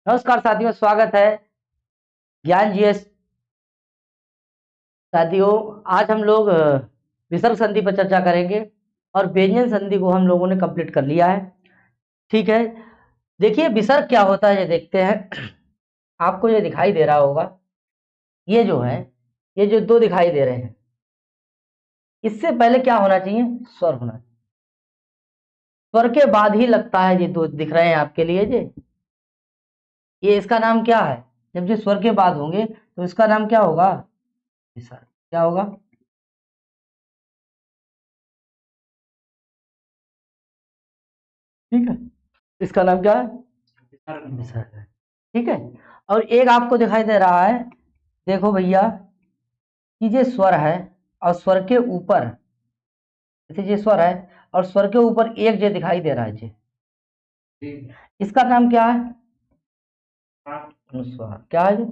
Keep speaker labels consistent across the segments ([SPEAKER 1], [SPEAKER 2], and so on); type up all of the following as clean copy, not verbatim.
[SPEAKER 1] नमस्कार साथियों, स्वागत है ज्ञान जीएस। साथियों, आज हम लोग विसर्ग संधि पर चर्चा करेंगे और व्यंजन संधि को हम लोगों ने कंप्लीट कर लिया है। ठीक है, देखिए विसर्ग क्या होता है ये देखते हैं। आपको ये दिखाई दे रहा होगा, ये जो है, ये जो दो दिखाई दे रहे हैं, इससे पहले क्या होना चाहिए? स्वर होना चाहिए। स्वर के बाद ही लगता है, ये दो दिख रहे हैं आपके लिए, ये इसका नाम क्या है? जब ये स्वर के बाद होंगे तो इसका नाम क्या होगा? विसर्ग। क्या होगा? ठीक है, इसका नाम क्या है? विसर्ग है। ठीक है, और एक आपको दिखाई दे रहा है, देखो भैया, कि ये स्वर है और स्वर के ऊपर, जैसे ये स्वर है और स्वर के ऊपर एक जे दिखाई दे रहा है जे, इसका नाम क्या है? अनुस्वार। क्या है ये?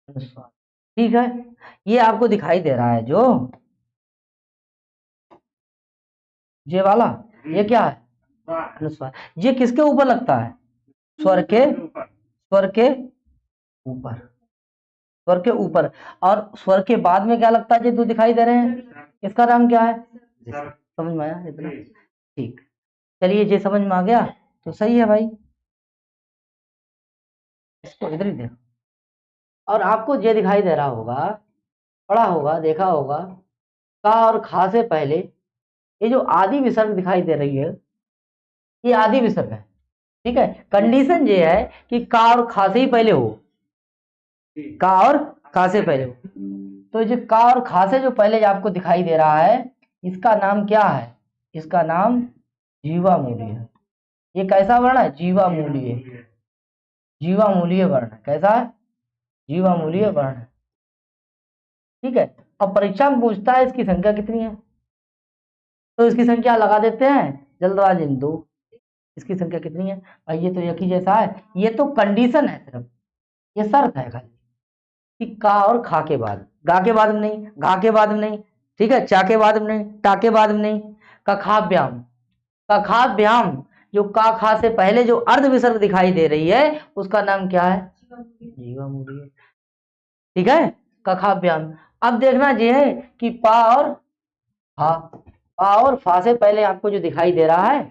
[SPEAKER 1] अनुस्वार। ठीक है, ये आपको दिखाई दे रहा है जो जे वाला, ये क्या है? अनुस्वार। ये किसके ऊपर लगता है? स्वर के, स्वर के ऊपर, स्वर के ऊपर। और स्वर के बाद में क्या लगता है? जो दो दिखाई दे रहे हैं, इसका नाम क्या है? समझ में आया इतना? ठीक, चलिए, ये समझ में आ गया तो सही है भाई, इसको इधर ही देखो। और आपको ये दिखाई दे रहा होगा, पढ़ा होगा, देखा होगा, का और खा से पहले ये जो आदि विसर्ग दिखाई दे रही है, ये आदि विसर्ग है। ठीक है, कंडीशन ये है कि का और खा से ही पहले हो, का और खा से पहले हो। तो जो का और खा से जो पहले आपको दिखाई दे रहा है, इसका नाम क्या है? इसका नाम जीवामूली है। ये कैसा वर्ण है? जीवामूलीय। जीवामूलीय वर्ण है। कैसा है? जीवामूलीय वर्ण है। ठीक है, अब परीक्षा में पूछता है इसकी संख्या कितनी है, तो इसकी संख्या लगा देते हैं जल्दबाजी में, दो। इसकी संख्या कितनी है भाई? ये तो एक ही जैसा है, ये तो कंडीशन है सिर्फ, ये शर्त है खाली कि का और खा के बाद, गा के बाद में नहीं, घा के बाद में नहीं, ठीक है, चा के बाद में नहीं, टा के बाद में नहीं, कखाभ्याम। कखाभ्याम, जो का खा से पहले जो अर्ध विसर्ग दिखाई दे रही है, उसका नाम क्या है? जीवामूली। ठीक है, कखाभ्याम। अब देखना ये है कि पा और फा, पा और फा से पहले आपको जो दिखाई दे रहा है,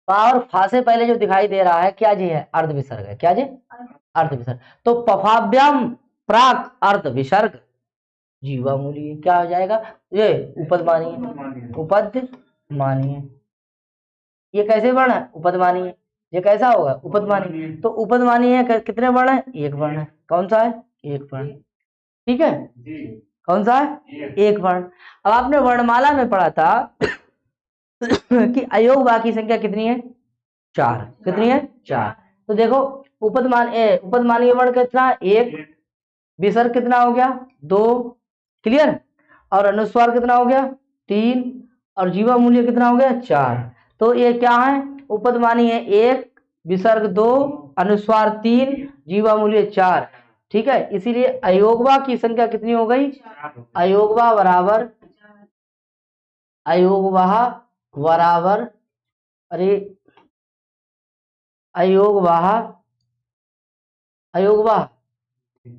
[SPEAKER 1] पा और फा से पहले जो दिखाई दे रहा है, क्या जी है? अर्ध विसर्ग है। क्या जी? अर्ध विसर्ग। तो पफाभ्याम प्राक अर्ध विसर्ग जीवामूली। क्या हो जाएगा? ये उपद मानिए, उपद मानिए। ये कैसे वर्ण है? उपद मानिए। ये कैसा होगा? उपद मानिए। तो उपद मानिए कितने वर्ण है? एक वर्ण है। कौन सा है? एक वर्ण। ठीक है, कौन सा है? एक वर्ण। अब आपने वर्णमाला में पढ़ा था कि अयोग वाक्य की संख्या कितनी है? चार। कितनी है? चार। तो देखो, उपद मानीय वर्ण कितना? एक। विसर्ग कितना हो गया? दो। क्लियर? और अनुस्वार कितना हो गया? तीन। और जीवा मूल्य कितना हो गया? चार। तो ये क्या है? उपद मानीय एक, विसर्ग दो, अनुस्वार तीन, जीवा मूल्य चार। ठीक है, इसीलिए अयोगवा की संख्या कितनी हो गई? अयोगवा बराबर, अयोगवा बराबर, अरे अयोगवाह, अयोगवाह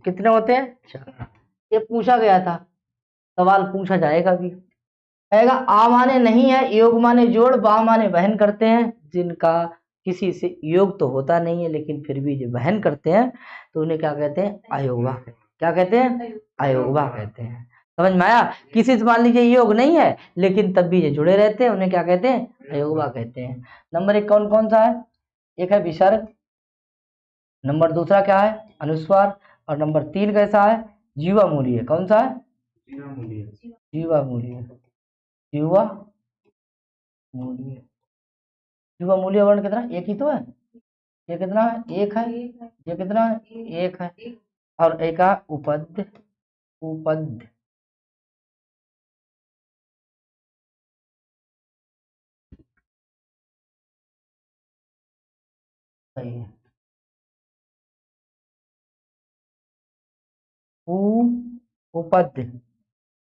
[SPEAKER 1] कितने होते हैं? चार। ये पूछा गया था, सवाल पूछा जाएगा भी, कहेगा आ माने नहीं है, योग माने जोड़, बा माने वहन करते हैं, जिनका किसी से योग तो होता नहीं है लेकिन फिर भी जो वहन करते हैं तो उन्हें क्या कहते हैं? अयोगवाह। क्या कहते हैं? अयोगवाह कहते हैं। समझ में आया? किसी से मान लीजिए योग नहीं है लेकिन तब भी ये जुड़े रहते हैं, उन्हें क्या कहते हैं? अयोगवाह कहते हैं। नंबर एक कौन कौन सा है? एक है विसर्ग, नंबर दूसरा क्या है? अनुस्वार, और नंबर तीन कैसा है? जीवा मूल्य। कौन सा है? जीवा मूल्य। जीवा मूल्य, जीवा मूल्य। जीवा मूल्य वर्ण कितना? एक ही तो है। ये कितना है? एक है। ये कितना है? एक है। और एक है उपद, उपद। सही है। उ, उपद,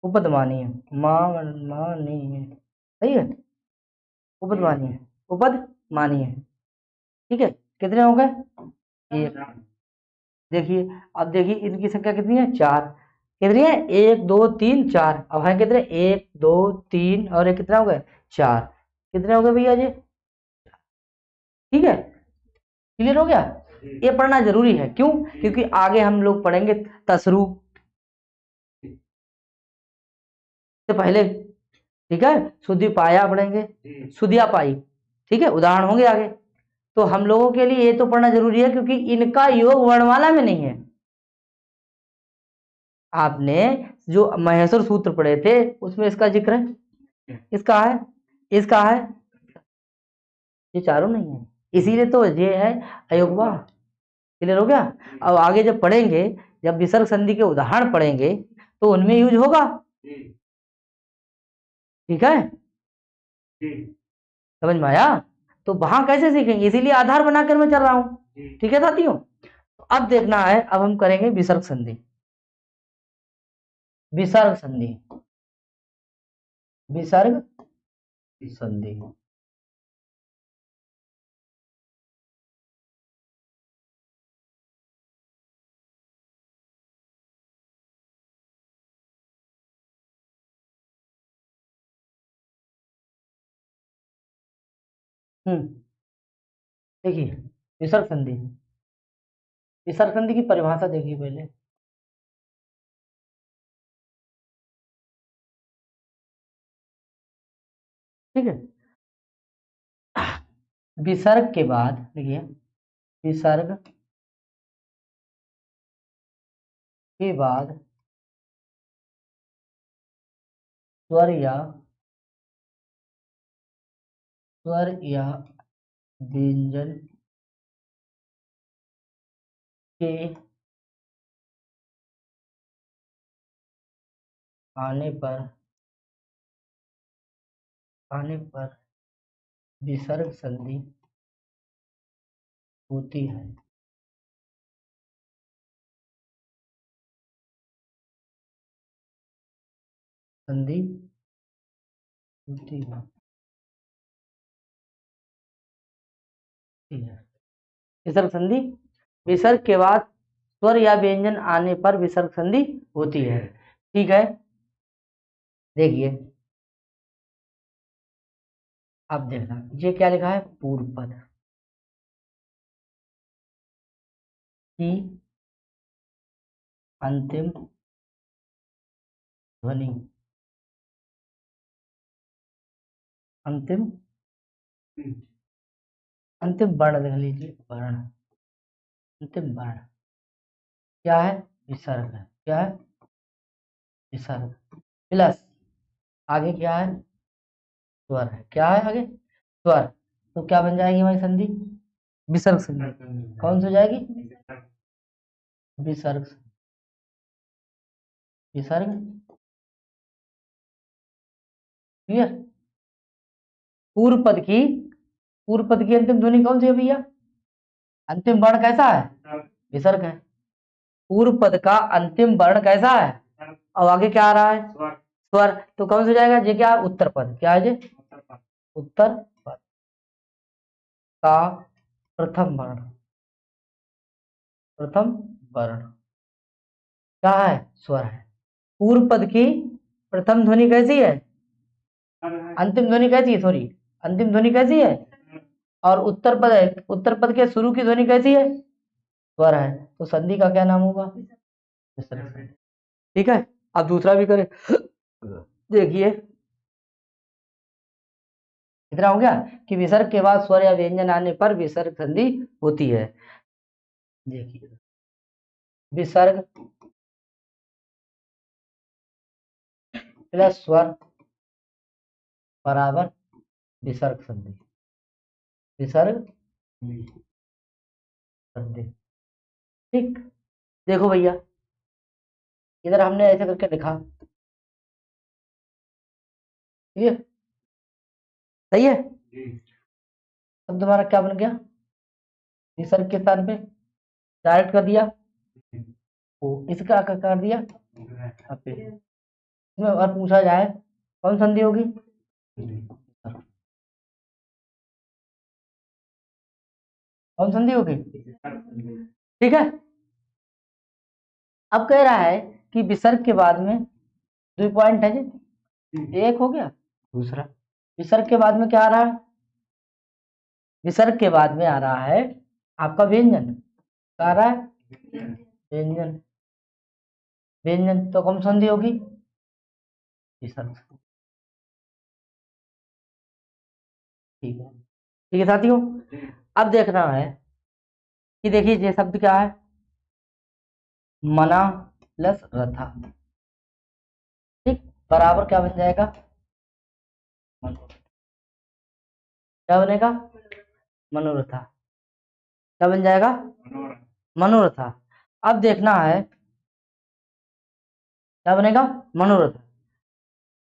[SPEAKER 1] उपद मानिए, मानिए। सही है, उपद मानिए, उपद मानिए। ठीक है, कितने हो गए? एक। देखिए अब देखिए इनकी संख्या कितनी है? 4। कितनी है? 1 2 3 4। अब है कितने? 1 2 3 और ये कितना हो गए? 4। कितने हो गए भैया जी? ठीक है, क्लियर हो गया? ये पढ़ना जरूरी है। क्यों? क्योंकि आगे हम लोग पढ़ेंगे तसरू से पहले, ठीक है, शुद्धि पाया पढ़ेंगे, शुद्धिया पाई, ठीक है, उदाहरण होंगे आगे। तो हम लोगों के लिए ये तो पढ़ना जरूरी है क्योंकि इनका योग वर्णमाला में नहीं है। आपने जो महेश्वर सूत्र पढ़े थे उसमें इसका जिक्र है, इसका है, इसका है, ये चारों नहीं है, इसीलिए तो ये है अयोगवा। क्लियर हो गया? अब आगे जब पढ़ेंगे, जब विसर्ग संधि के उदाहरण पढ़ेंगे तो उनमें यूज होगा। ठीक है, समझ में आया? तो वहां कैसे सीखेंगे, इसीलिए आधार बनाकर मैं चल रहा हूं। ठीक है साथियों, तो अब देखना है, अब हम करेंगे विसर्ग संधि। विसर्ग संधि, विसर्ग संधि। देखिए विसर्ग संधि, विसर्ग संधि की परिभाषा देखिए पहले। ठीक है, विसर्ग के बाद देखिए, विसर्ग के बाद स्वर या व्यंजन के आने पर विसर्ग संधि होती है। संधि होती है, ठीक है। विसर्ग संधि, विसर्ग के बाद स्वर या व्यंजन आने पर विसर्ग संधि होती है। ठीक है, देखिए अब देखना ये क्या लिखा है, पूर्व पद की अंतिम ध्वनि, अंतिम अंतिम वर्ण लिख लीजिए, वर्ण, अंतिम वर्ण क्या है? विसर्ग है। क्या है? विसर्ग प्लस आगे क्या है? स्वर है। क्या है आगे? स्वर। तो क्या बन जाएगी हमारी संधि? विसर्ग संधि। कौन सी हो जाएगी? विसर्ग, विसर्ग। क्लियर? पूर्व पद की अंतिम ध्वनि कौन सी है भैया? अंतिम वर्ण कैसा है? विसर्ग है। पूर्व पद का अंतिम वर्ण कैसा है? और आगे क्या आ रहा है? स्वर। तो कौन सा जाएगा? ये क्या है? उत्तर पद। क्या है ये? उत्तर पद का प्रथम वर्ण, प्रथम वर्ण क्या है? स्वर है। पूर्व पद की प्रथम ध्वनि कैसी है? अंतिम ध्वनि कैसी है? सॉरी, अंतिम ध्वनि कैसी है? और उत्तर पद है, उत्तर पद के शुरू की ध्वनि कैसी है? स्वर है। तो संधि का क्या नाम होगा? विसर्ग संधि। ठीक है, अब दूसरा भी करें। देखिए इतना हो गया कि विसर्ग के बाद स्वर या व्यंजन आने पर विसर्ग संधि होती है। देखिए विसर्ग प्लस स्वर बराबर विसर्ग संधि, विसर्ग संधि। ठीक, देखो भैया इधर हमने ऐसे करके लिखा, ठीक है, सही है। अब तुम्हारा क्या बन गया? विसर्ग के स्थान पे डायरेक्ट कर दिया, वो इसका कर दिया। अब पे इसमें और पूछा जाए कौन संधि होगी? कौन संधि होगी? ठीक है। अब कह रहा है कि विसर्ग के बाद में 2 पॉइंट है जी, एक हो गया। दूसरा विसर्ग के बाद में क्या आ रहा है? विसर्ग के बाद में आ रहा है आपका व्यंजन। क्या आ रहा है? व्यंजन। व्यंजन तो कौन संधि होगी? विसर्ग। ठीक है, ठीक है साथियों। अब देखना है कि देखिए ये शब्द क्या है, मना प्लस रथा। ठीक, बराबर क्या बन जाएगा? क्या बनेगा? मनोरथा। क्या बन जाएगा? मनोरथा। अब देखना है क्या बनेगा? मनोरथा।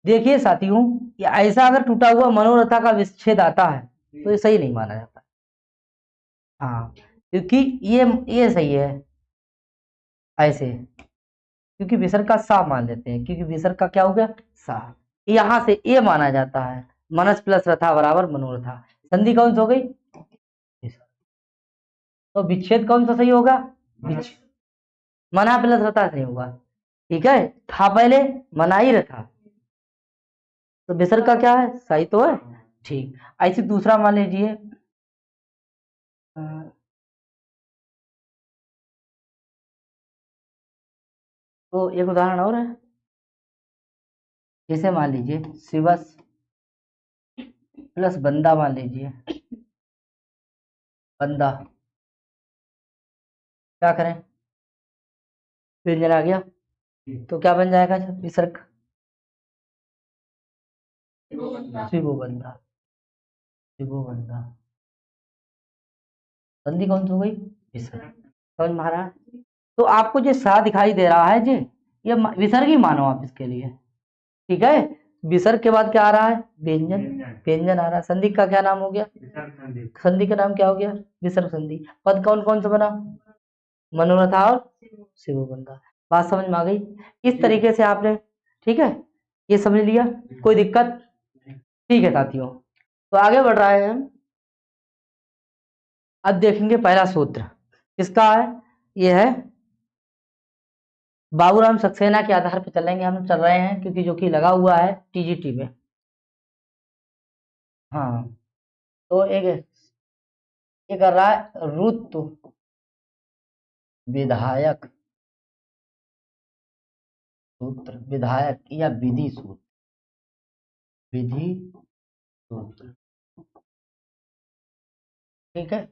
[SPEAKER 1] देखिए साथियों, ये ऐसा अगर टूटा हुआ मनोरथा का विच्छेद आता है तो ये सही नहीं माना जाता। हाँ, क्योंकि ये सही है ऐसे, क्योंकि विसर्ग का सा मान लेते हैं, क्योंकि विसर्ग का क्या हो गया? सा। यहां से ए माना जाता है, मनस प्लस रथा बराबर मनोरथा। संधि कौन सी हो गई? तो विच्छेद कौन सा सही होगा? मना प्लस रथा सही होगा। ठीक है, था पहले मना ही रथा, तो विसर्ग का क्या है? सही तो है। ठीक, ऐसे दूसरा मान लीजिए, तो एक उदाहरण और है, जैसे मान लीजिए शिवस प्लस बंदा, मान लीजिए बंदा। क्या करें? व्यंजन आ गया, तो क्या बन जाएगा विसर्ग? शिवो बंदा। शिवो बंदा। संधि कौन सी हो गई? विसर्ग। समझ में आ रहा है? तो आपको जो सा दिखाई दे रहा है जी, ये विसर्ग ही मानो आप इसके लिए। ठीक है, विसर्ग के बाद क्या आ रहा है? व्यंजन। व्यंजन आ रहा है। संधि का क्या नाम हो गया? संधि का नाम क्या हो गया? विसर्ग संधि। पद कौन कौन सा बना? मनोरथा और शिवो बंदा। बात समझ में आ गई? इस तरीके से आपने, ठीक है, ये समझ लिया, कोई दिक्कत? ठीक है साथियों, तो आगे बढ़ रहे हैं हम। अब देखेंगे पहला सूत्र किसका है। ये है बाबूराम सक्सेना के आधार पर चलेंगे, हम चल रहे हैं क्योंकि जो कि लगा हुआ है टीजीटी में। हाँ, तो एक ये कर रहा है ऋतु विधायक सूत्र, विधायक या विधि सूत्र, विधि सूत्र। ठीक है,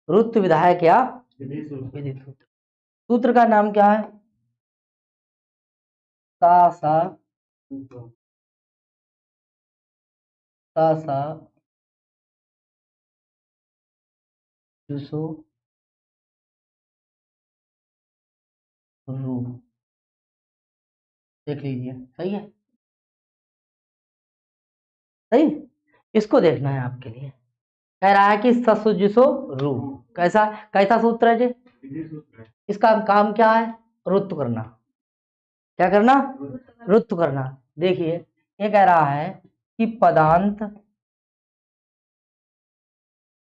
[SPEAKER 1] ऋतु विधायक या विधि सूत्र। सूत्र का नाम क्या है? सा सा सा सा जुसो रू। देख लीजिए, सही है? सही, इसको देखना है आपके लिए। कह रहा है कि ससुजिसो रू। कैसा कैसा सूत्र है जी? इसका काम क्या है? ऋतु करना। क्या करना? ऋतु करना। देखिए, ये कह रहा है कि पदांत,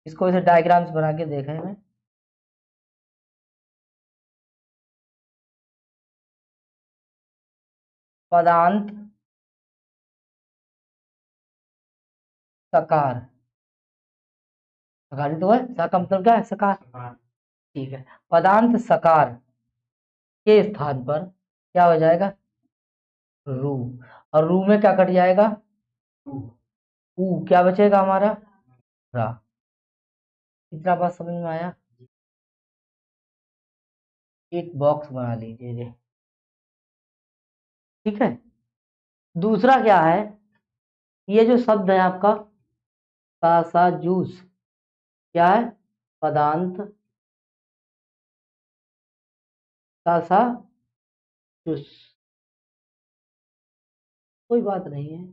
[SPEAKER 1] इसको इसे डायग्राम्स बना के देखें मैं। पदांत सकार, सकारी तो है, सा का मतलब क्या है? सकार। ठीक है, पदांत सकार के स्थान पर क्या हो जाएगा? रू। और रू में क्या कट जाएगा? ऊ। क्या बचेगा हमारा? रा। इतना बात समझ में आया? एक बॉक्स बना लीजिए जी। ठीक है, दूसरा क्या है? ये जो शब्द है आपका सा जूस, क्या है? पदांत सा जूस। कोई बात नहीं है,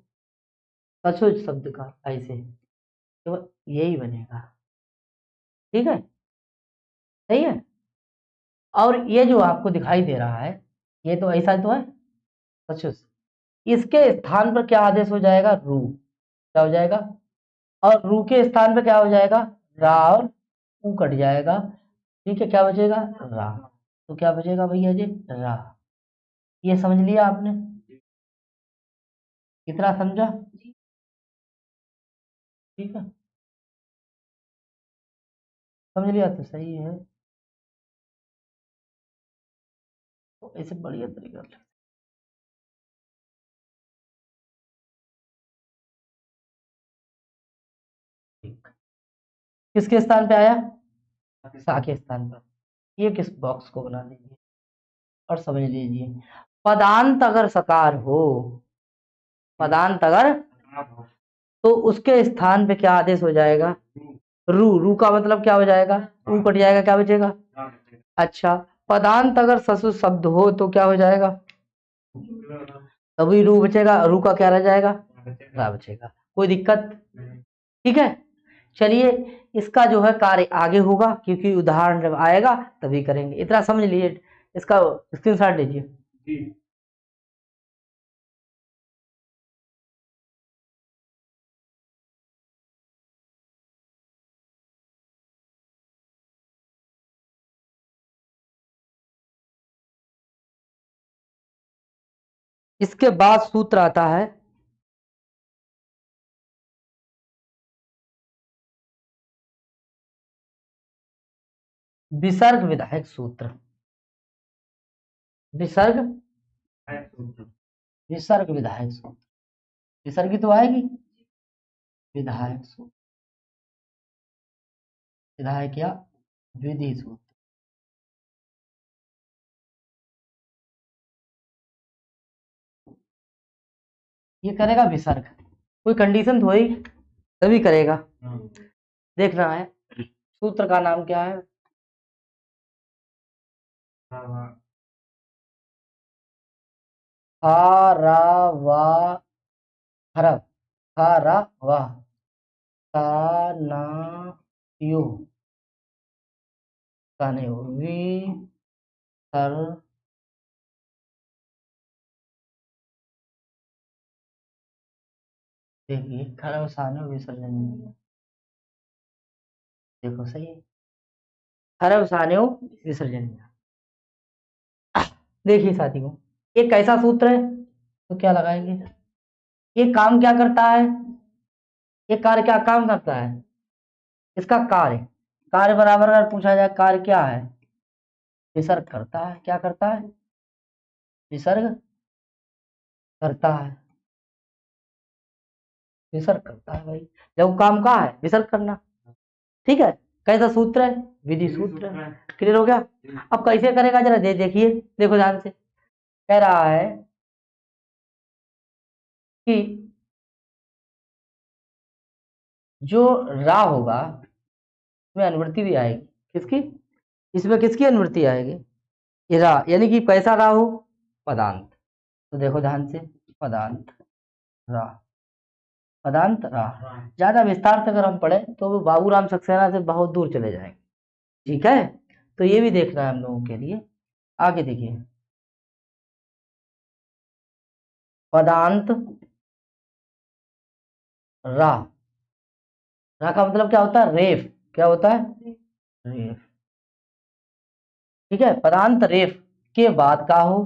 [SPEAKER 1] सचोज शब्द का ऐसे तो यही बनेगा। ठीक है, सही है। और ये जो आपको दिखाई दे रहा है, ये तो ऐसा तो है सचोज। इसके स्थान पर क्या आदेश हो जाएगा? रू। क्या हो जाएगा? और रू के स्थान पर क्या हो जाएगा? रा और ऊ कट जाएगा। ठीक है, क्या बचेगा? रा। तो क्या बचेगा भैया जी? रा। ये समझ लिया आपने? कितना समझा? ठीक है, समझ लिया तो सही है। तो इसे बढ़िया तरीका से ठीक। किसके स्थान पे आया? सा के स्थान पर। ये किस बॉक्स को बना लीजिए और समझ लीजिए। पदांत अगर सकार हो, पदांत अगर, तो उसके स्थान पे क्या आदेश हो जाएगा? रू। रू का मतलब क्या हो जाएगा? ऊ कट जाएगा, क्या बचेगा? अच्छा, पदांत अगर ससुर शब्द हो तो क्या हो जाएगा? तभी रू बचेगा, रू का क्या रह जाएगा? रा बचेगा। कोई दिक्कत? ठीक है, चलिए, इसका जो है कार्य आगे होगा, क्योंकि उदाहरण जब आएगा तभी करेंगे। इतना समझ लीजिए, इसका स्क्रीनशॉट लीजिए। इसके बाद सूत्र आता है विसर्ग विधायक सूत्र। विसर्ग, विसर्ग विधायक सूत्र। विसर्गी तो आएगी, विधायक सूत्र, विधायक या विधि सूत्र। ये करेगा विसर्ग, कोई कंडीशन तो ही तभी करेगा। देखना है सूत्र का नाम क्या है। हा रा वा हरव। हा रा वाह। ता ना यू। ताने वी सर। देखिए, खरव सानो विसर्जन। देखो सही है, खरव सानो विसर्जन। देखिए साथियों, ये कैसा सूत्र है? तो क्या लगाएंगे? ये काम क्या करता है? ये कार्य क्या काम करता है? इसका कार्य, कार्य बराबर अगर पूछा जाए कार्य क्या है? विसर्ग करता है। क्या करता है? विसर्ग करता है। विसर्ग करता है भाई, जब काम का है विसर्ग करना। ठीक है, कैसा सूत्र है? विधि सूत्र है। क्लियर हो गया? अब कैसे करेगा जरा देखिए, देखो ध्यान से। कह रहा है कि जो रा होगा इसमें अनुवृत्ति भी आएगी। किसकी? इसमें किसकी अनुवृत्ति आएगी? ये रा, यानी कि कैसा रा हो? पदांत। तो देखो ध्यान से, पदांत रा, पदांत रा। ज्यादा विस्तार से अगर हम पढ़े तो वो बाबूराम सक्सेना से बहुत दूर चले जाएंगे। ठीक है, तो ये भी देखना है हम लोगों के लिए। आगे देखिए, पदांत रा। रा का मतलब क्या होता है? रेफ। क्या होता है? रेफ। ठीक है, पदांत रेफ के बाद का हो।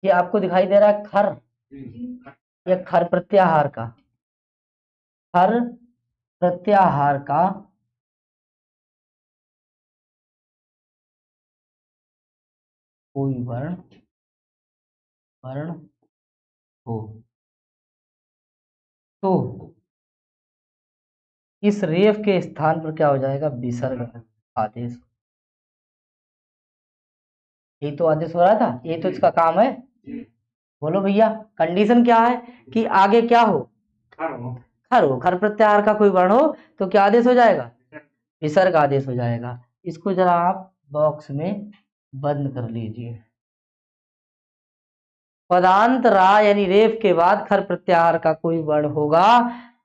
[SPEAKER 1] ये आपको दिखाई दे रहा है खर, या खर प्रत्याहार का, खर प्रत्याहार का कोई वर्ण, वर्ण हो तो इस रेफ के स्थान पर क्या हो जाएगा? विसर्ग आदेश। यही तो आदेश हो रहा था, यही तो इसका काम है। बोलो भैया, कंडीशन क्या है? कि आगे क्या हो? खर हो, खर प्रत्याहार का कोई वर्ण हो तो क्या आदेश हो जाएगा? विसर्ग आदेश हो जाएगा। इसको जरा आप बॉक्स में बंद कर लीजिए। पदांत रा यानी रेफ के बाद खर प्रत्याहार का कोई वर्ण होगा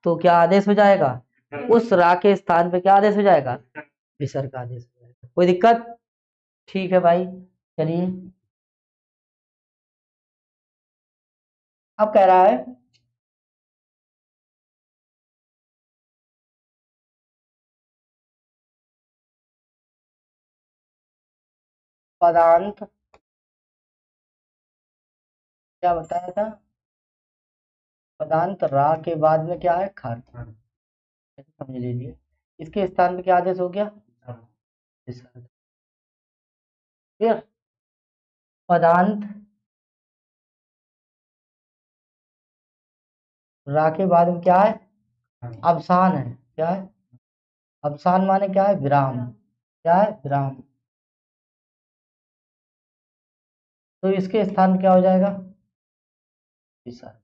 [SPEAKER 1] तो क्या आदेश हो जाएगा? उस रा के स्थान पे क्या आदेश हो जाएगा? विसर्ग आदेश हो जाएगा। कोई दिक्कत? ठीक है भाई, चलिए। अब कह रहा है पदांत क्या बताया था, पदांत रा के बाद में क्या है, खर, समझ लीजिए। इसके स्थान पे क्या आदेश हो गया, विसर्ग। फिर पदांत रा के बाद में क्या है, अवसान है। क्या है, अवसान माने क्या है, विराम। क्या है, विराम। तो इसके स्थान पे क्या हो जाएगा, विसर्ग।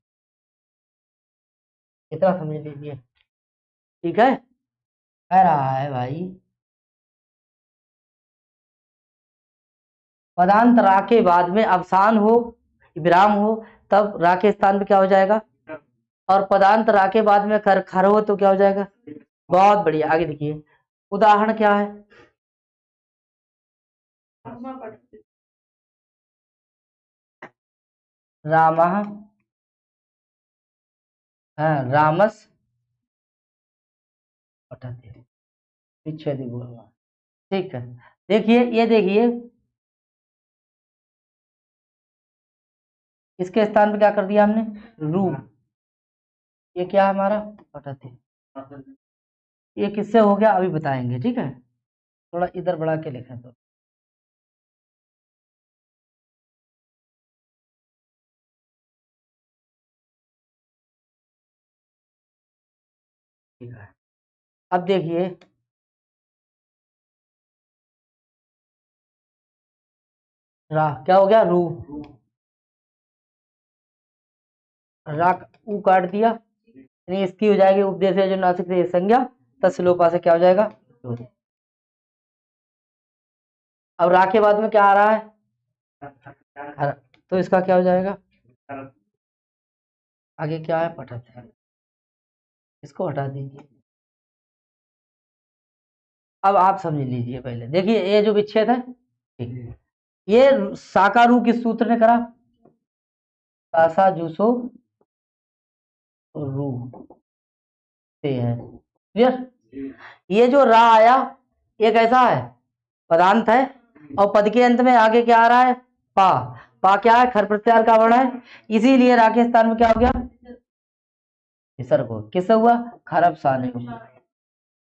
[SPEAKER 1] इतना समझ लीजिए, ठीक है। कह रहा है भाई, पदांत रा के बाद में अवसान हो, विराम हो, तब रा के स्थान पे क्या हो जाएगा, और पदांत रा के बाद में खर खर हो तो क्या हो जाएगा। बहुत बढ़िया, आगे देखिए, उदाहरण क्या है, रामः, रामस पठति, विच्छेदी बोलना, ठीक है। देखिए, ये देखिए, इसके स्थान पे क्या कर दिया हमने, रू। ये क्या है हमारा, पठति। ये किससे हो गया अभी बताएंगे, ठीक है। थोड़ा इधर बढ़ा के लिखें तो, ठीक है। अब देखिए, रा क्या हो गया, रू, रा ऊ काट दिया, यानी इसकी हो जाएगी उपदेश है जो नासिक से संज्ञा, तत्सलोपा से क्या हो जाएगा। अब रा के बाद में क्या आ रहा है, हर, तो इसका क्या हो जाएगा, आगे क्या है, पठत। इसको हटा दीजिए। अब आप समझ लीजिए, पहले देखिए, ये जो विच्छेद है, ठीक, ये साकारू किस सूत्र ने करा, सासा जूसो रू से है, क्लियर। ये जो रा आया, ये कैसा है, पदांत है, और पद के अंत में आगे क्या आ रहा है, पा। पा क्या है, खर प्रत्याहार का वर्ण है, इसीलिए रा के स्थान में क्या हो गया, विसर्ग हो। किससे हुआ, खरब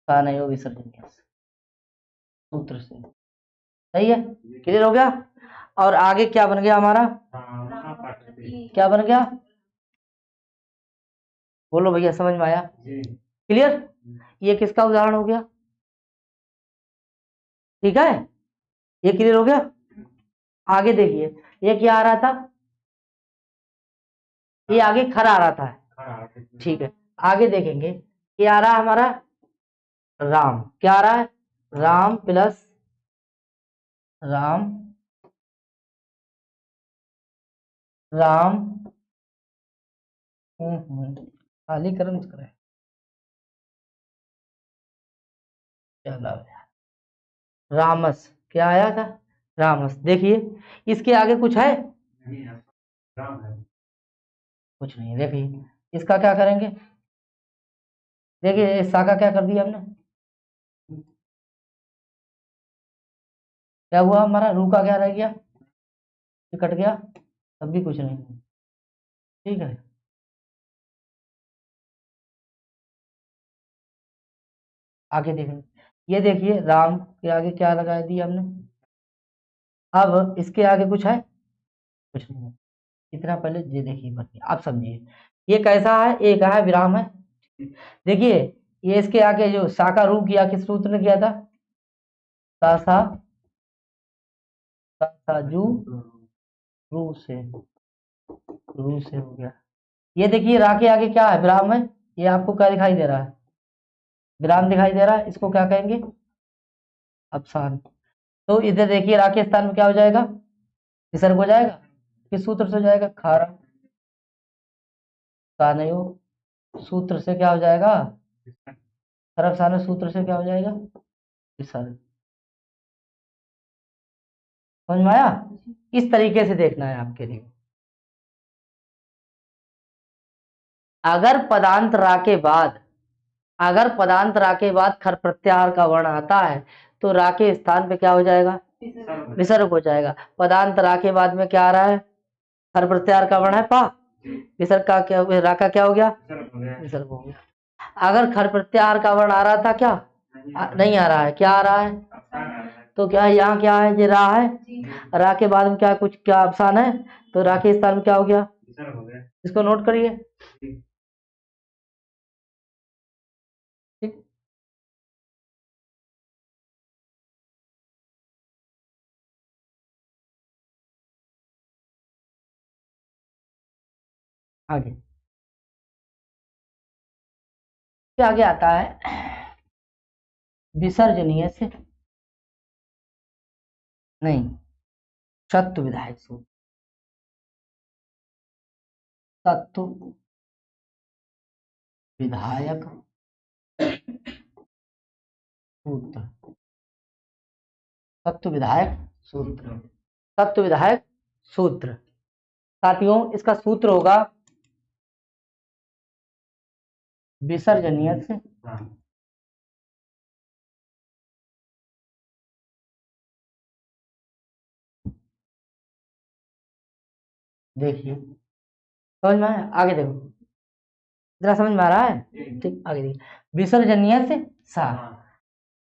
[SPEAKER 1] सानयो विसर्जन सूत्र से, सही है, क्लियर हो गया। और आगे क्या बन गया हमारा, क्या बन गया, बोलो भैया, समझ में आया, क्लियर। ये किसका उदाहरण हो गया, ठीक है, ये क्लियर हो गया। आगे देखिए, ये क्या आ रहा था, ये आगे खरा आ रहा था, ठीक है। आगे देखेंगे, ये आ रहा हमारा राम, क्या आ रहा है, राम प्लस राम, राम, खाली कर्म करें, चलो रामस, क्या आया था, रामस। देखिए, इसके आगे कुछ है, कुछ नहीं। देखिए, इसका क्या करेंगे, देखिए इस शाखा क्या कर दिया हमने, क्या हुआ हमारा, रू का क्या रह गया, ये कट गया, तब भी कुछ नहीं, ठीक है। आगे देखें, ये देखिए, राम के आगे क्या लगा दिया हमने, अब इसके आगे कुछ है, कुछ नहीं है। इतना पहले ये देखिए, बच्चे आप समझिए, ये कैसा है, एक है विराम है। देखिए, ये इसके आगे जो शाखा रू किया, किस सूत्र ने किया था, सासा साजू रू से, रू से हो गया। ये देखिए, रा के आगे क्या है, विराम है। ये आपको क्या दिखाई दे रहा है, विराम दिखाई दे रहा है, इसको क्या कहेंगे, अवसान। तो इधर देखिए, रा के स्थान में क्या हो जाएगा, विसर्ग हो जाएगा। किस सूत्र से हो जाएगा, खारा सानयो सूत्र से क्या हो जाएगा, खरब सानयो सूत्र से क्या हो जाएगा, विसर्ग। समझ में आया, इस तरीके से देखना है आपके लिए। अगर पदांत रा के बाद, अगर पदांत रा के बाद खर प्रत्याहार का वर्ण आता है, तो रा के स्थान पे क्या हो जाएगा, विसर्ग हो जाएगा। पदांत रा के बाद में क्या आ रहा है? हर प्रत्याहार का वर्ण है पा, विसर्ग का क्या, रा का क्या हो गया? विसर्ग हो गया। अगर खर प्रत्याहार का वर्ण आ रहा था क्या? नहीं आ रहा है। क्या आ रहा है? तो क्या है यहाँ? क्या है? ये रा है, रा के बाद में क्या कुछ क्या अवसान है, तो रा के स्थान में क्या हो गया? इसको नोट करिए। ठीक, आगे क्या आगे आता है? विसर्जनीय से नहीं, सत्व विधायक सूत्र। तत्व विधायक सूत्र, तत्व विधायक सूत्र, तत्व विधायक सूत्र। साथियों इसका सूत्र होगा विसर्जनीय से देखिए, समझ में आया? आगे देखो, जरा समझ में आ रहा है? ठीक, आगे देखिए, विसर्जनीय से सा।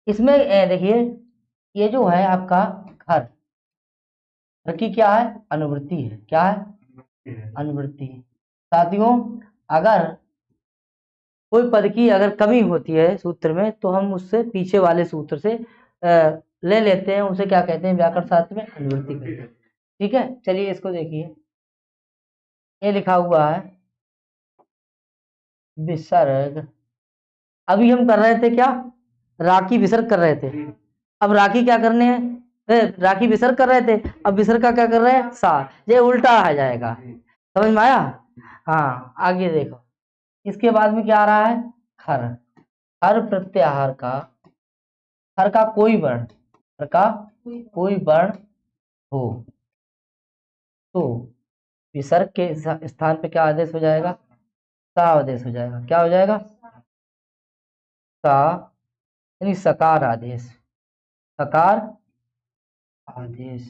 [SPEAKER 1] इसमें देखिए, ये जो है आपका घर की क्या है? अनुवृत्ति है। क्या है? अनुवृत्ति है। साथियों अगर कोई पद की अगर कमी होती है सूत्र में, तो हम उससे पीछे वाले सूत्र से ले लेते हैं, उसे क्या कहते हैं व्याकरण शास्त्र में? अनुवृत्ति कहते हैं। ठीक है, चलिए इसको देखिए, ये लिखा हुआ है विसर्ग। अभी हम कर रहे थे क्या? राखी विसर्ग कर रहे थे। अब राखी क्या करने हैं? राखी विसर्ग कर रहे थे, अब विसर्ग का क्या कर रहे हैं? सा। ये उल्टा आ जाएगा। समझ में आया? हाँ, आगे देखो, इसके बाद में क्या आ रहा है? खर। हर प्रत्याहार का, हर का कोई वर्ण, हर का कोई वर्ण हो तो विसर्ग के स्थान पे क्या आदेश हो जाएगा? सा आदेश हो जाएगा। क्या हो जाएगा? सा, यानी सकार आदेश। सकार आदेश।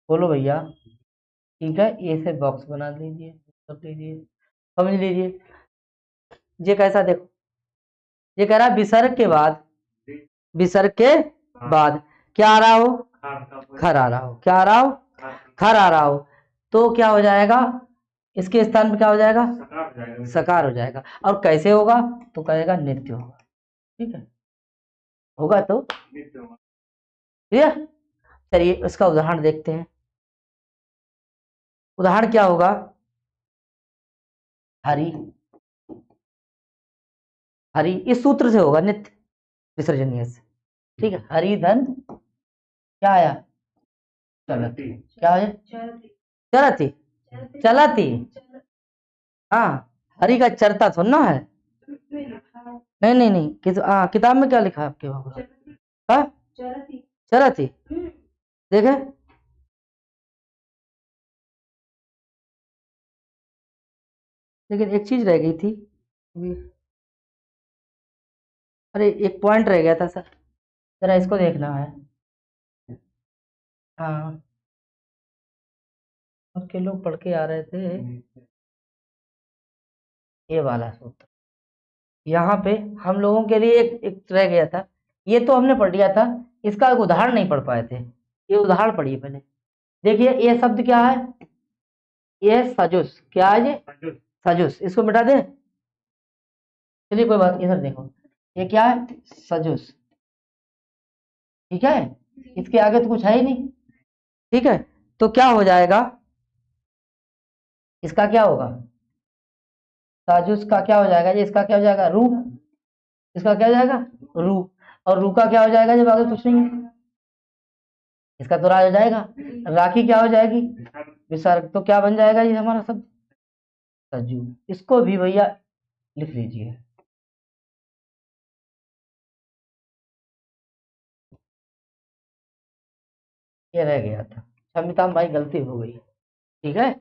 [SPEAKER 1] बोलो भैया। ठीक है, ये से बॉक्स बना लीजिए, कर लीजिए, समझ लीजिए। ये कैसा देखो, ये कह रहा है विसर्ग के बाद, विसर्ग के बाद क्या आ रहा हो? खर आ रहा हो। क्या आ रहा हो? खर आ रहा हो। तो क्या हो जाएगा? इसके स्थान पे क्या हो जाएगा? सकार हो जाएगा। और कैसे होगा? तो कहेगा नित्य होगा। ठीक है, होगा तो ठीक है। चलिए इसका उदाहरण देखते हैं। उदाहरण क्या होगा? हरि, हरि इस सूत्र से होगा, नित्य विसर्जनीय से। ठीक है, हरि धन क्या आया? चलती। क्या है? चलती, चलती। हाँ, हरि का चरता सुनना है। नहीं नहीं नहीं, किताब में क्या लिखा है आपके बाबू? हाँ, चलती। देखे, लेकिन एक चीज रह गई थी अभी। अरे एक पॉइंट रह गया था सर, जरा इसको देखना है। हाँ, के लोग पढ़ के आ रहे थे ये वाला सूत्र। यहाँ पे हम लोगों के लिए एक रह गया था, ये तो हमने पढ़ लिया था, इसका एक उदाहरण नहीं पढ़ पाए थे। ये उदाहरण पढ़िए पहले। देखिए ये शब्द क्या है? ये सजुस। क्या है ये? सजुस। इसको मिटा दे। चलिए कोई बात, इधर देखो, ये क्या है? सजुस। ठीक है, इसके आगे तो कुछ है ही नहीं। ठीक है, तो क्या हो जाएगा? इसका क्या होगा? साजुस का क्या हो जाएगा? ये इसका क्या हो जाएगा? रू। इसका क्या हो जाएगा? रू। और रू का क्या हो जाएगा जब आगे कुछ नहीं है? इसका तो राज हो जाएगा। राखी क्या हो जाएगी? विसर्ग। तो क्या बन जाएगा ये हमारा शब्द? सजू। इसको भी भैया लिख लीजिए। ये रह गया था, क्षमिता भाई, गलती हो गई। ठीक है,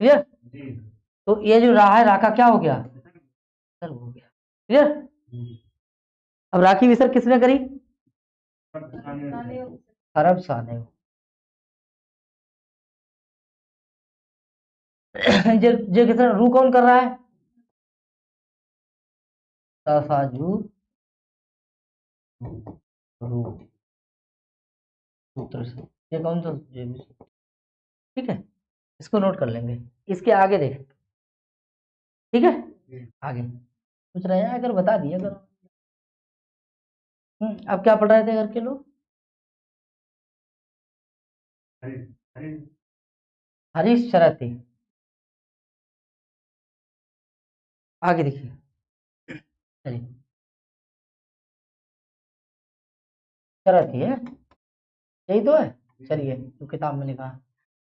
[SPEAKER 1] क्लियर? तो ये जो रहा है, रा का क्या हो गया? सर हो गया। क्लियर? अब राखी विसर्ग किसने करी? अरब शाह ने। जे किसने रू कौन कर रहा है? तसाजु रू सूत्र से। ये कौन सा ठीक है, इसको नोट कर लेंगे। इसके आगे देख, ठीक है, आगे कुछ रह जाए अगर बता दिया करो। अब क्या पढ़ रहे थे घर के लोग? हरीश शरारती। आगे देखिए, चलिए, शरारती है, यही तो है। चलिए, तो किताब में लिखा है।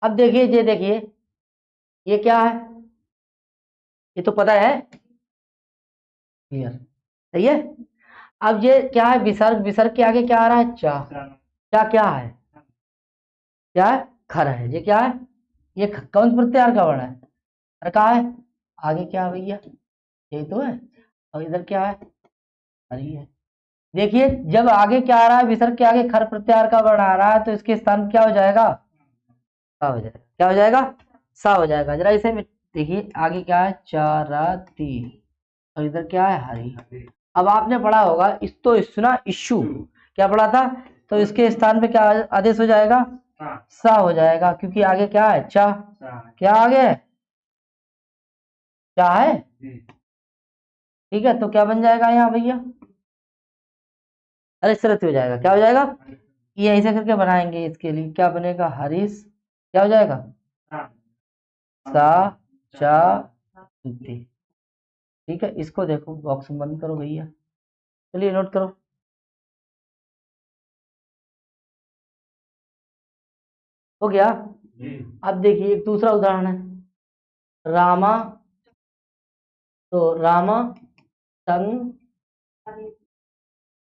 [SPEAKER 1] अब देखिए, ये देखिए, ये क्या है? ये तो पता है, क्लियर, सही है। अब ये क्या है? विसर्ग। विसर्ग के आगे क्या आ रहा है? चा। क्या क्या है? क्या है? खर है। ये क्या है? ये कौन सा प्रत्याहार का वर्ण है? खर का है। आगे क्या है भैया? यही तो है। और इधर क्या है? हरी है। देखिए, जब आगे क्या आ रहा है? विसर्ग के आगे खर प्रत्याहार का वर्ण आ रहा है, तो इसके स्थान पर क्या हो जाएगा? सा हो जाएगा। क्या हो जाएगा? सा हो जाएगा। जरा इसे देखिए, आगे क्या है? चाराती, और इधर क्या है? हरी। अब आपने पढ़ा होगा इस्तो, इस्तुना, इशू, क्या पढ़ा था? तो इसके स्थान पे क्या आदेश हो जाएगा? सा हो जाएगा, क्योंकि आगे क्या है? चा। क्या आगे है? चा है। ठीक है, तो क्या बन जाएगा यहाँ भैया? अरे सरत हो जाएगा। क्या हो जाएगा? ये ऐसे करके बनाएंगे। इसके लिए क्या बनेगा? हरीश, क्या हो जाएगा? सा चा ती। ठीक है, इसको देखो, बॉक्स बंद करो भैया। चलिए नोट करो। हो गया। अब देखिए, एक दूसरा उदाहरण है। रामा, तो रामा तंग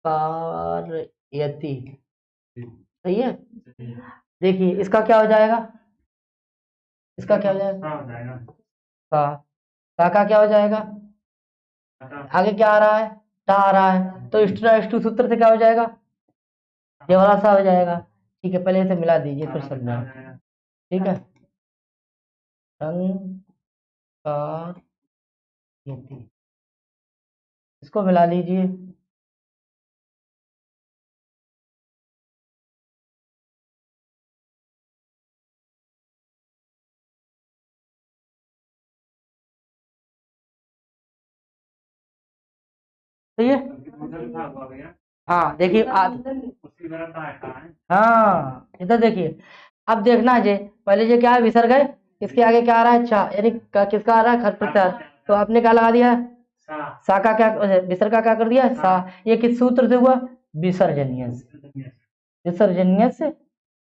[SPEAKER 1] कारयति, सही है। देखिए, इसका क्या हो जाएगा? इसका क्या हो जाएगा? का क्या हो जाएगा? आगे क्या आ रहा है? टा आ रहा है, तो इष्टू सूत्र से क्या हो जाएगा? ये वाला सा हो जाएगा। ठीक है, पहले इसे मिला दीजिए फिर समझा। ठीक है, इसको मिला लीजिए। सही है। हाँ देखिए, हाँ इधर देखिए। अब देखना है, पहले ये क्या है? विसर्ग है। इसके आगे क्या आ रहा है? चा, यानी किसका आ रहा है? खर प्रत्याहार। तो आपने क्या लगा दिया? सा का क्या, विसर्ग का क्या कर दिया? सा। ये किस सूत्र से हुआ? विसर्जनीय से। विसर्जनीय से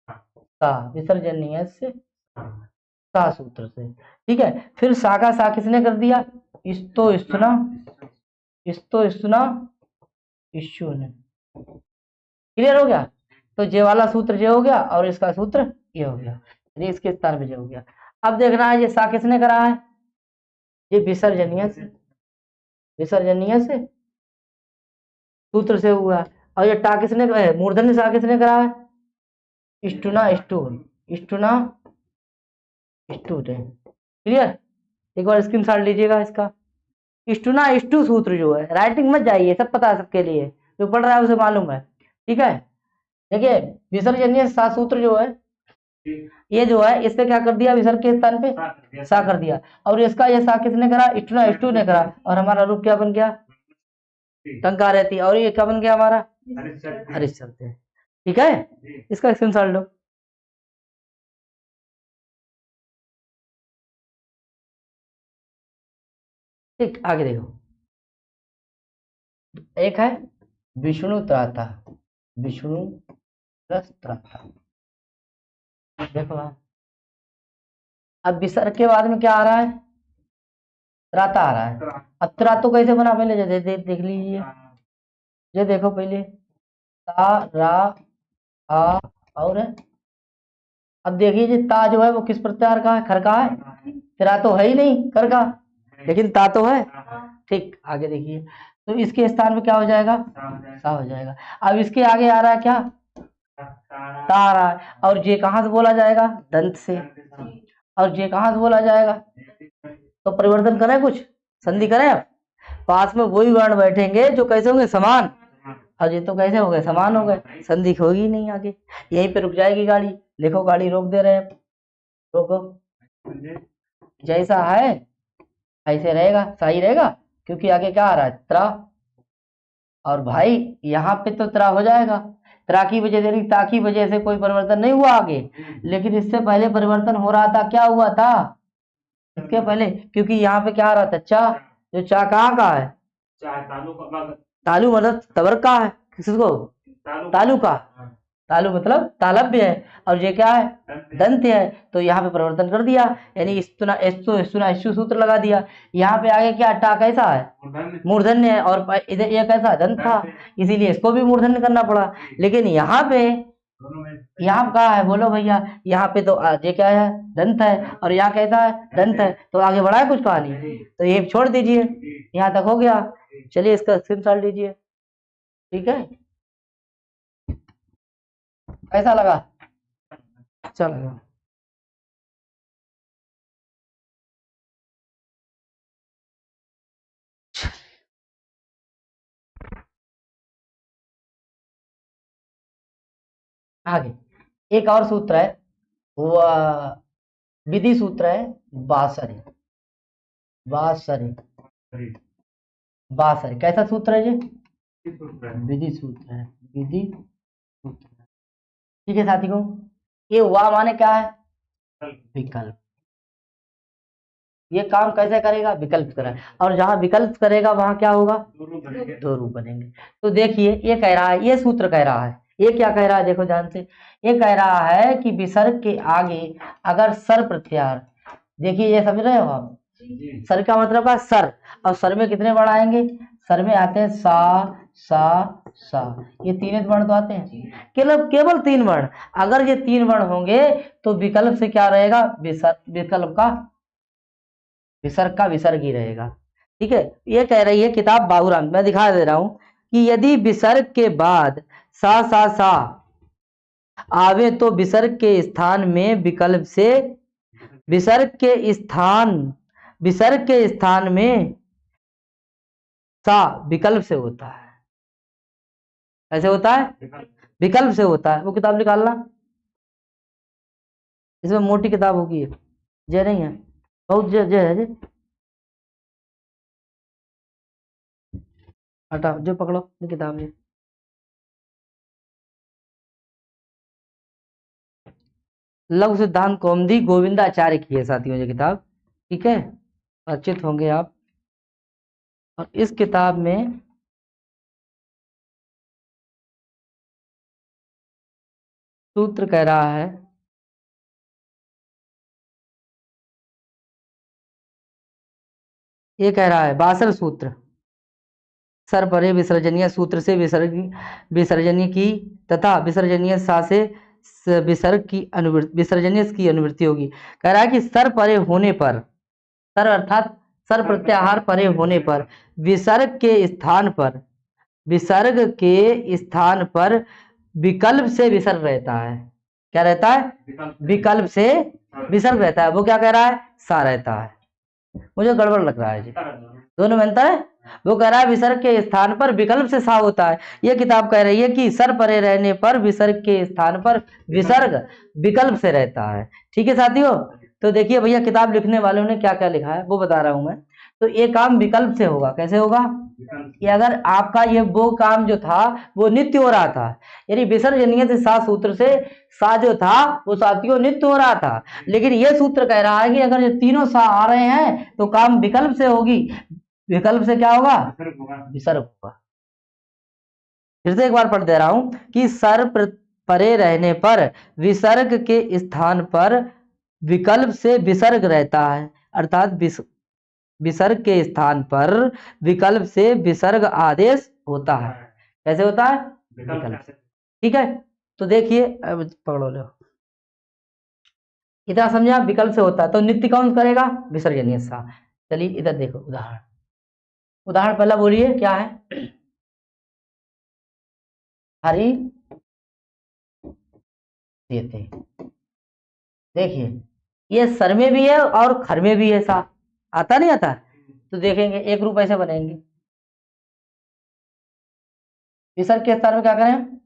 [SPEAKER 1] सा, विसर्जनीय से सा सूत्र से। ठीक है, फिर सा का सा किसने कर दिया? इस्तो, इस्तुना, इस्तो, इस्तुना, इशू ने। क्लियर हो गया? तो जे वाला सूत्र जे हो गया, और इसका सूत्र ये हो गया, यानी इसके स्थान पे जे हो गया। अब देखना है, ये सा किसने करा है? ये विसर्जनीय से, विसर्जनीय से सूत्र से हुआ। और ये टा किसने, मूर्धन्य सा किसने करा है? इष्टुना, इष्टून, इष्टुना, इष्टून। क्लियर? एक बार स्क्रीनशॉट लीजिएगा इसका। इष्टुना इष्टु सूत्र जो है, राइटिंग मत जाइए, सब पता है सबके लिए, जो पढ़ रहा है उसे मालूम है। ठीक है, देखिए, विसर्जनीय सा सूत्र जो है, ये जो है, इस पे क्या कर दिया? विसर्ग के स्थान पे सा कर दिया। और इसका ये सा किसने करा? इष्टुना इष्टु ने करा। और हमारा रूप क्या बन गया? टंका रहती। और ये क्या बन गया हमारा? हरीश चलते। ठीक है, इसका स्क्रीनशॉट लो। ठीक, आगे देखो। एक है विष्णु त्राता, विष्णु प्लस त्राता। देखो, अब विसर्ग के बाद में क्या आ रहा है? त्राता आ रहा है। अब त्रातो कैसे बना? पहले देख लीजिए। ये देखो पहले, ता, रा, आ, और अब देखिए, ये ता जो है वो किस प्रत्याहार का है? खर का है। रा तो है ही नहीं खर का, लेकिन ता तो है। ठीक, आगे देखिए, तो इसके स्थान पे क्या हो जाएगा, सा हो जाएगा। अब इसके आगे आ रहा है क्या, ता आ रहा है, और जे कहाँ से बोला जाएगा, दंत से, और जे कहाँ से बोला जाएगा, तो परिवर्तन करें, कुछ संधि करें। अब पास में वही वर्ण बैठेंगे जो कैसे होंगे, समान, और ये तो कैसे हो गए, समान हो गए, संधि होगी ही नहीं आगे, यहीं पे रुक जाएगी गाड़ी। देखो गाड़ी रोक दे रहे हैं, रोको, जैसा है ऐसे रहेगा, सही रहेगा, क्योंकि आगे क्या आ रहा है, त्रा, और भाई यहाँ पे तो त्रा हो जाएगा, त्रा की वजह से, ता की वजह से कोई परिवर्तन नहीं हुआ आगे, लेकिन इससे पहले परिवर्तन हो रहा था, क्या हुआ था इसके पहले, क्योंकि यहाँ पे क्या आ रहा था, चा, जो चा कहाँ का है, तालु मतलब तवर का है, किसको, तालु का, तालु मतलब तालव्य है, और ये क्या है, दंत है, तो यहाँ पे परिवर्तन कर दिया, यानी स्तुना एस्तु स्तुना इश्चु सूत्र लगा दिया। यहाँ पे आगे क्या, टा कैसा है, मूर्धन्य है, और इधर ये कैसा दंत था, इसीलिए इसको भी मूर्धन्य करना पड़ा। लेकिन यहाँ पे, यहाँ कहा है, बोलो भैया, यहाँ पे तो ये क्या है, दंत है, और यहाँ कैसा है, दंत है, तो आगे बढ़ा है कुछ कहानी, तो ये छोड़ दीजिए, यहाँ तक हो गया। चलिए इसका स्क्रीनशॉट लीजिए, ठीक है, कैसा लगा, चलो आगे एक और सूत्र है, वह विधि सूत्र है, बासरी, बासरी, बासरी कैसा सूत्र है ये, विधि सूत्र है, विधि सूत्र, ठीक है साथियों। ये वा माने क्या है, विकल्प, ये काम कैसे करेगा, विकल्प करेगा, और जहां विकल्प करेगा वहां क्या होगा, दो रूप बनेंगे। तो देखिए ये कह रहा है, ये सूत्र कह रहा है, ये क्या कह रहा है, देखो ध्यान से, ये कह रहा है कि विसर्ग के आगे अगर सर प्रत्याहार, देखिए ये समझ रहे हो आप, सर का मतलब का सर, और सर में कितने वर्ण आएंगे, सर में आते हैं सा सा सा, ये तीन वर्ण तो आते हैं, केवल केवल तीन वर्ण, अगर ये तीन वर्ण होंगे तो विकल्प से क्या रहेगा, विकल्प का विसर्ग ही रहेगा, ठीक है। ये कह रही है किताब बाबूराम, मैं दिखा दे रहा हूं कि यदि विसर्ग के बाद सा आवे तो विसर्ग के स्थान में विकल्प से, विसर्ग के स्थान में सा विकल्प से होता है, कैसे होता है, विकल्प से होता है। वो किताब निकालना, इसमें मोटी किताब होगी, जय नहीं है, बहुत जय है, जय हटाओ, जो पकड़ो किताब है, लघु सिद्धांत कौमुदी गोविंदाचार्य की है साथियों ये किताब, ठीक है, परिचित होंगे आप। और इस किताब में सूत्र कह रहा है, ये कह रहा है बासर सूत्र, सर परे विसर्जनीय सूत्र से विसर्जनीय की तथा विसर्जनीय सा से विसर्जनीय की अनुवृत्ति होगी। कह रहा है कि सर परे होने पर, सर अर्थात सर प्रत्याहार परे होने पर विसर्ग के स्थान पर, विसर्ग के स्थान पर विकल्प से विसर्ग रहता है, क्या रहता है, विकल्प से विसर्ग रहता है, वो क्या कह रहा है, सा रहता है, मुझे गड़बड़ लग रहा है जी, दोनों में अंतर है। वो कह रहा है विसर्ग के स्थान पर विकल्प से सा होता है, ये किताब कह रही है कि सर परे रहने पर विसर्ग के स्थान पर विसर्ग विकल्प से रहता है, ठीक है साथियों। तो देखिए भैया किताब लिखने वालों ने क्या क्या लिखा है वो बता रहा हूं मैं। तो ये काम विकल्प से होगा, कैसे होगा, कि अगर आपका ये वो काम जो था वो नित्य हो रहा था, यानी विसर्जनीय से सा सूत्र से सा जो था वो साथियों नित्य हो रहा था, लेकिन ये सूत्र कह रहा है कि अगर ये तीनों सा आ रहे हैं तो काम विकल्प से होगी, विकल्प से क्या होगा, विसर्ग होगा। फिर से एक बार पढ़ दे रहा हूं कि सर परे रहने पर विसर्ग के स्थान पर विकल्प से विसर्ग रहता है, अर्थात विसर्ग के स्थान पर विकल्प से विसर्ग आदेश होता है, कैसे होता है, विकल्प से, ठीक है। तो देखिए अब पकड़ो लो, इतना समझा, विकल्प से होता है तो नित्य कौन करेगा, विसर्जनीय सा। चलिए इधर देखो उदाहरण, उदाहरण पहला बोलिए क्या है? हरी सेते। देखिए ये सर में भी है और खर में भी है सा, आता नहीं आता? तो देखेंगे एक रूप ऐसे बनेंगे। विसर्ग के स्थान में क्या करें?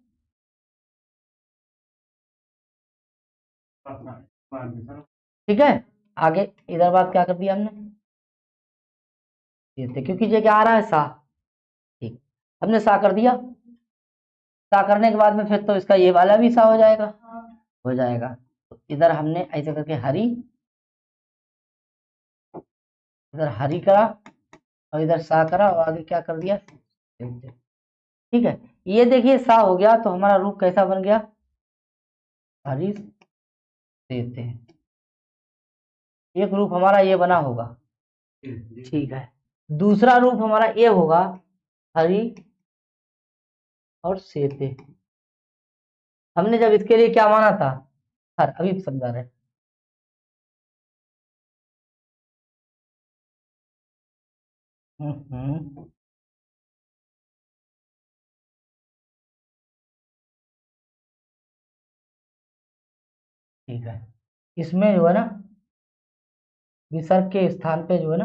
[SPEAKER 1] ठीक है, आगे इधर बात क्या कर दिया हमने? सेते, क्योंकि ये क्या आ रहा है? सा। ठीक, हमने सा कर दिया। सा करने के बाद में फिर तो इसका ये वाला भी सा हो जाएगा। हो जाएगा। तो इधर हमने ऐसे करके हरी, इधर हरी करा और इधर सा करा और आगे क्या कर दिया? ठीक है, ये देखिए सा हो गया तो हमारा रूप कैसा बन गया? हरी सेते। एक रूप हमारा ये बना होगा। ठीक है, दूसरा रूप हमारा ये होगा हरी और सेते। हमने जब इसके लिए क्या माना था? हर, अभी समझा रहे। हम्म, ठीक है, इसमें जो है ना विसर्ग के स्थान पे जो है ना,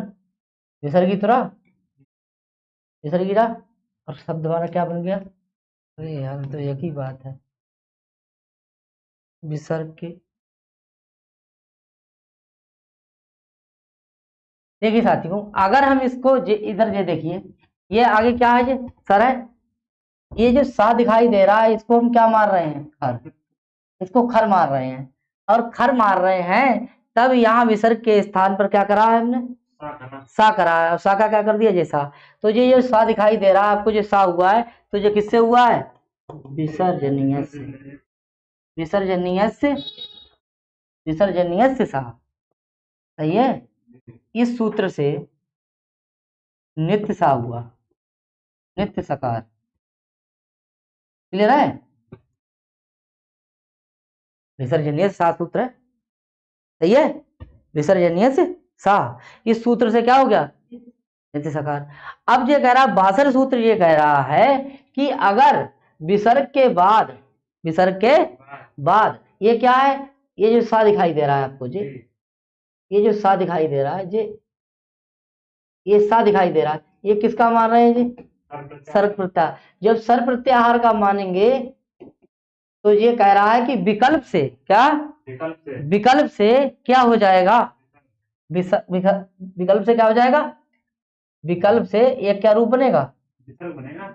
[SPEAKER 1] विसर्गी तो रहा, विसर्गी रहा, और शब्द हमारा क्या बन गया? अरे यार तो एक ही बात है, विसर्ग के। देखिए साथियों, अगर हम इसको इधर ये देखिए, ये आगे क्या है? ये सर है। ये जो सा दिखाई दे रहा है इसको हम क्या मार रहे हैं? खर। इसको खर मार रहे हैं, और खर मार रहे हैं तब यहाँ विसर्ग के स्थान पर क्या करा है हमने? सा करा है। और सा का क्या कर दिया? जैसा। तो ये जो सा दिखाई दे रहा है आपको, जो सा हुआ है, तो ये किससे हुआ है? विसर्जनीय से। विसर्जनीय से, विसर्जनीय से सा। सही है, इस सूत्र से नित्य सा हुआ, नित्य सकार। क्लियर है? विसर्जनीय से सा सूत्र है। सही है, विसर्जनीय से सा, इस सूत्र से क्या हो गया? नित्य सकार। अब ये कह रहा, बासर सूत्र ये कह रहा है कि अगर विसर्ग के बाद, विसर्ग के बाद ये क्या है? ये जो सा दिखाई दे रहा है आपको जी, ये जो सा दिखाई दे रहा है जी, ये सा दिखाई दे रहा है, ये किसका मान रहे हैं जी? सर्ग प्रत्याहार। जब सर्ग प्रत्याहार का मानेंगे तो ये कह रहा है कि विकल्प से क्या? विकल्प से क्या हो जाएगा? विकल्प से क्या हो जाएगा? विकल्प से एक क्या रूप बनेगा?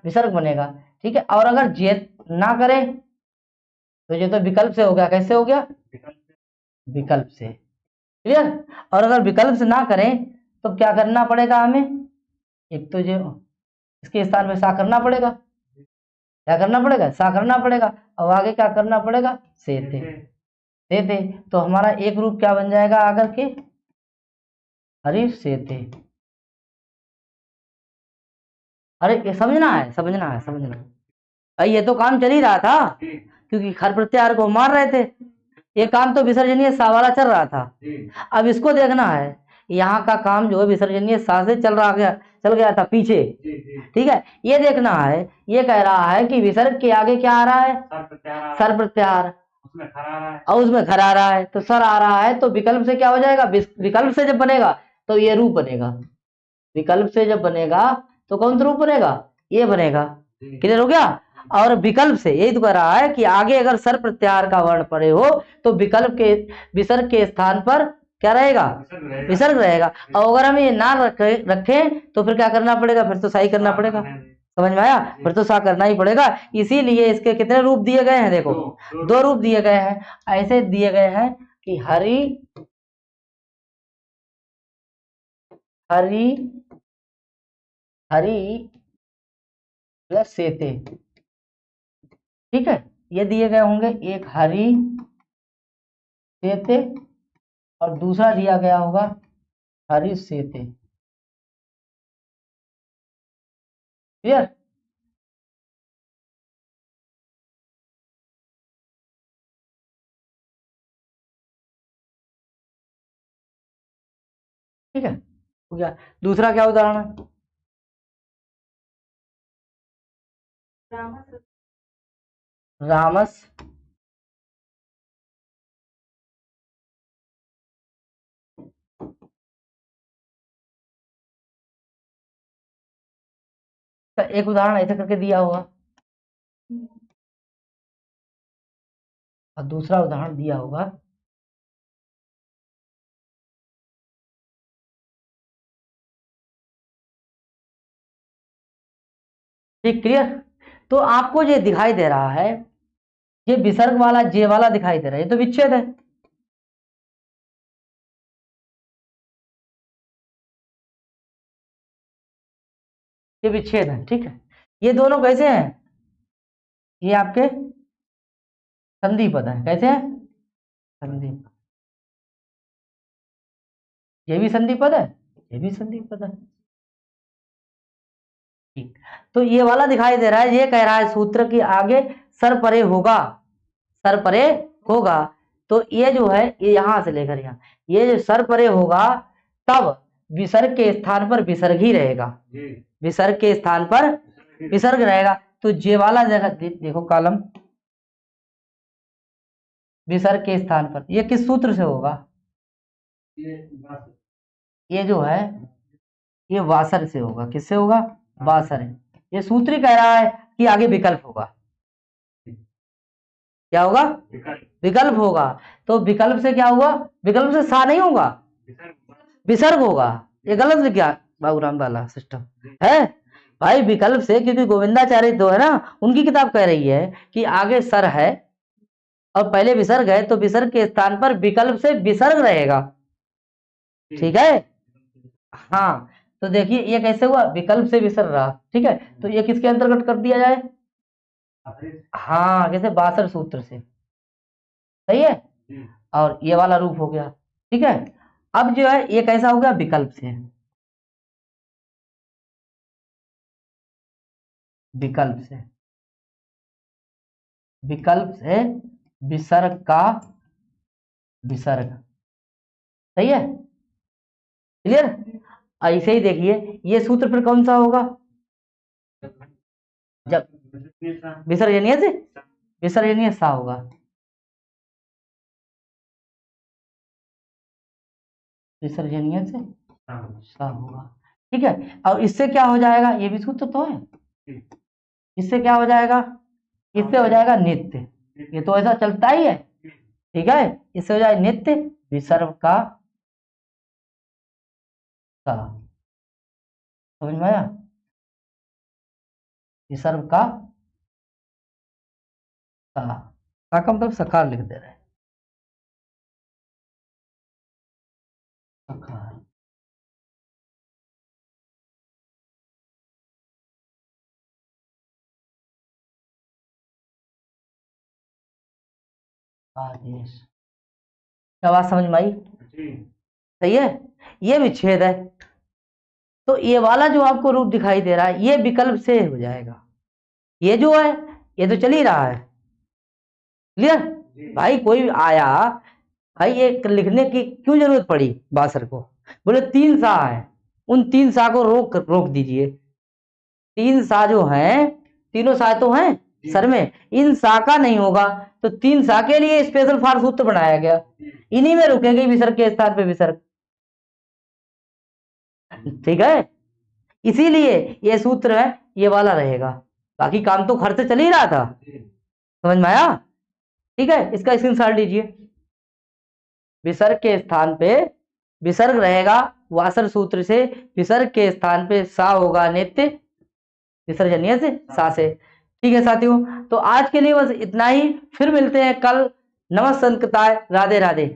[SPEAKER 1] विसर्ग बनेगा। ठीक है, और अगर जे ना करे तो ये तो विकल्प से हो गया। कैसे हो गया? विकल्प से। क्लियर? और अगर विकल्प से ना करें तो क्या करना पड़ेगा हमें? एक तो जो इसके स्थान में सा करना पड़ेगा। क्या करना पड़ेगा? सा करना पड़ेगा। अब आगे क्या करना पड़ेगा? से थे। से थे, तो हमारा एक रूप क्या बन जाएगा आकर के? हरी से थे। अरे ये समझना है, समझना है, समझना है। भाई ये तो काम चल ही रहा था, क्योंकि खर प्रत्याहार को मार रहे थे। ये काम तो विसर्जनीय सा वाला चल रहा था। अब इसको देखना है, यहाँ का काम जो है विसर्जनीय सा से चल रहा गया, चल गया था पीछे। ठीक है, ये देखना है, ये कह रहा है कि विसर्ग के आगे क्या आ रहा है? सर प्रत्याहार। और उसमें खर आ रहा है, तो सर आ रहा है, तो विकल्प से क्या हो जाएगा? विकल्प से जब बनेगा तो ये रूप बनेगा। विकल्प से जब बनेगा तो कौन सा रूप बनेगा? ये बनेगा। क्लियर हो गया? और विकल्प से यही तो कह रहा है कि आगे अगर सर प्रत्याहार का वर्ण पड़े हो तो विकल्प के, विसर्ग के स्थान पर क्या रहेगा? विसर्ग रहेगा। और अगर हम ये ना रखें तो फिर क्या करना पड़ेगा? फिर तो सही करना पड़ेगा। समझ में आया? फिर तो सा करना ही पड़ेगा। इसीलिए इसके कितने रूप दिए गए हैं? देखो, दो रूप दिए गए हैं। ऐसे दिए गए हैं कि हरी, हरी, हरी प्लस सेते। ठीक है, ये दिए गए होंगे, एक हरी सेते और दूसरा दिया गया होगा हरी सेते। क्लियर? ठीक है, हो गया। दूसरा क्या उदाहरण है? रामस का एक उदाहरण ऐसे करके दिया हुआ और दूसरा उदाहरण दिया होगा ठीक, क्लियर। तो आपको ये दिखाई दे रहा है, ये विसर्ग वाला जे वाला दिखाई दे रहा है, ये तो विच्छेद है। ये विच्छेद है, ठीक है। ये दोनों कैसे हैं? ये आपके संधि पद है। कैसे है? संधि। ये भी संधि पद है, ये भी संधि पद है। ठीक, तो ये वाला दिखाई दे रहा है, ये कह रहा है सूत्र की आगे सर परे होगा, सर परे होगा। तो ये जो है, ये यहां से लेकर यहाँ, ये जो सर परे होगा, तब विसर्ग के स्थान पर विसर्ग ही रहेगा, विसर्ग के स्थान पर विसर्ग रहेगा। तो जे वाला जगह देखो कॉलम, विसर्ग के स्थान पर, ये किस सूत्र से होगा? ये जो है, ये वासर से होगा। किससे होगा? वासर है। ये सूत्र कह रहा है कि आगे विकल्प होगा। क्या होगा? विकल्प होगा। तो विकल्प से क्या हुआ? विकल्प से सा नहीं होगा, विसर्ग होगा। ये गलत है क्या बाबूराम वाला सिस्टम है भाई? विकल्प से, क्योंकि गोविंदाचार्य जो है ना, उनकी किताब कह रही है कि आगे सर है और पहले विसर्ग है, तो विसर्ग के स्थान पर विकल्प से विसर्ग रहेगा। ठीक है, हाँ। तो देखिए ये कैसे हुआ, विकल्प से विसर्ग रहा। ठीक है, तो ये किसके अंतर्गत कर दिया जाए? हाँ, कैसे? बासर सूत्र से। सही है। और ये वाला रूप हो गया। ठीक है, अब जो है ये कैसा हो गया? विकल्प से, विकल्प से, विकल्प से विसर्ग का विसर्ग। सही है, क्लियर। ऐसे ही देखिए ये सूत्र फिर कौन सा होगा? जब विसर्जनीय से, विसर्जनीय सा होगा। विसर्जनीय से सा होगा। ठीक है, और इससे क्या हो जाएगा? ये भी सूत्र तो है। इससे क्या हो जाएगा? इससे हो जाएगा नित्य। ये तो ऐसा चलता ही है। ठीक है, इससे हो जाए नित्य विसर्ग का सा। समझ में आया? विसर्ग का सा का मतलब सकार लिख दे रहे हैं, सकार। आदेश। क्या बात समझ में आई? सही है, ये विच्छेद है। तो ये वाला जो आपको रूप दिखाई दे रहा है, ये विकल्प से हो जाएगा। ये जो है, ये तो चल ही रहा है। क्लियर भाई? कोई आया भाई, ये लिखने की क्यों जरूरत पड़ी बासर को? बोले 3 सा है, उन 3 सा को रोक रोक दीजिए। 3 सा जो है, तीनों सा तो हैं सर में, इन सा का नहीं होगा। तो 3 सा के लिए स्पेशल फार सूत्र बनाया गया, इन्हीं में रुकेंगे विसर्ग के स्थान पे विसर्ग। ठीक है, इसीलिए ये सूत्र है, ये वाला रहेगा। बाकी काम तो खर्च चल ही रहा था। समझ में आया? ठीक है, इसका स्क्रीनशॉट लीजिए। विसर्ग के स्थान पे विसर्ग रहेगा वासर सूत्र से, विसर्ग के स्थान पे सा होगा नित्य विसर्जनीय से सा से। ठीक है साथियों, तो आज के लिए बस इतना ही। फिर मिलते हैं कल। नमस्ते, राधे राधे।